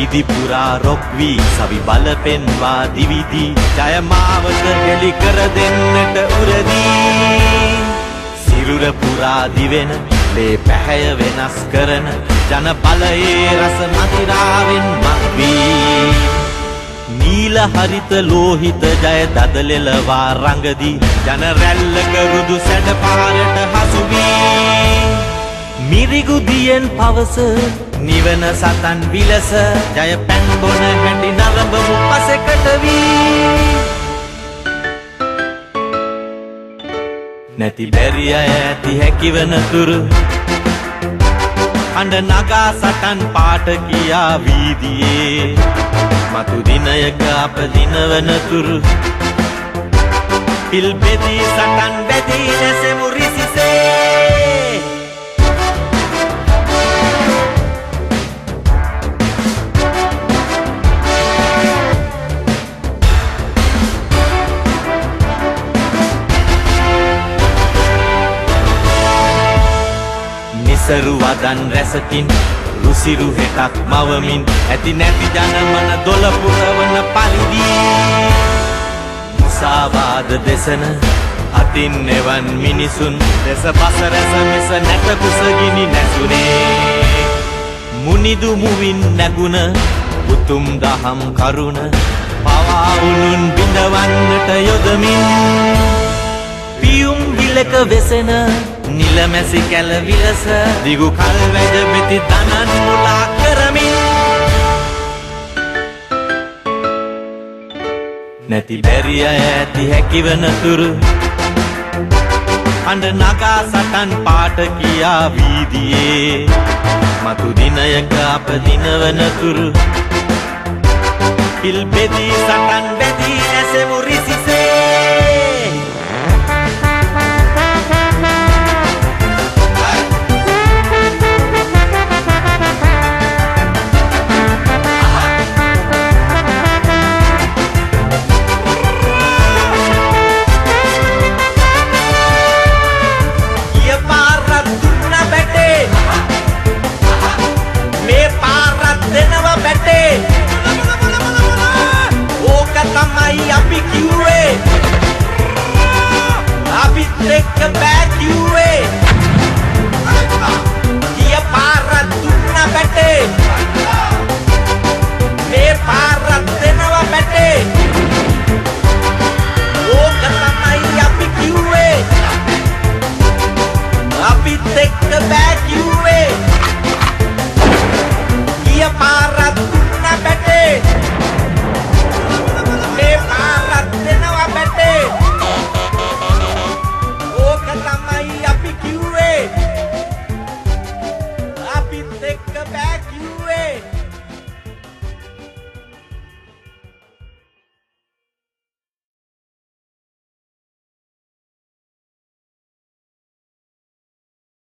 විධි පුරා රොක් වී සවි බල පෙන්වා දිවිදී ජය මාවත හෙළි කර දෙන්නට උරදී සිරුර පුරා දිවෙන ලේ පැහැය වෙනස් කරන ජන බලයේ රස මදිරාවෙන් මත්වී නීල හරිත ලෝහිත ජය දදලෙලවා රංගදී ජන රැල්ලක රුදු සැඩ පාරට හසු වී මිරිගු දියෙන් පවස නිවන සතන් විලස ජය පැන් බොන හැටි නරඹමු පසෙකට වී නැති බැරි අය ඇති හැකිවන තුරු අඬ නගා සටන් පාට කියා වීදියේ මතු දිනයක අප දිනවන තුරු පිල් බෙදී සටන් බැදී නැසෙමු රිසිසේ නිසරු වදන් රැසකින් රුසිරු හෙටක් මවමින් ඇති නැති ජනමන දොළ පුරවන පරිදි මුසාවාද දෙසන අතින් එවන් මිනිසුන් දෙස බස රැස මිස නැත කුසගිනි නැසුනේ මුනිදු මුවින් නැගුණ උතුම් දහම් කරුණ පවා උනුන් බිඳවන්නට යොදමින් පියුම් විලක වෙසෙන නිලමැසි කැල විලස දිගු කල් වැජ බෙති තනන් මුලා කරමින් නැති බැරි අය ඇති හැකිවන තුරු අඬ නගා සටන් පාට කියා වීදියේ මතු දිනයක අප දිනවන තුරු පිල් බෙදී සටන් බැදී නැසෙමු රිසි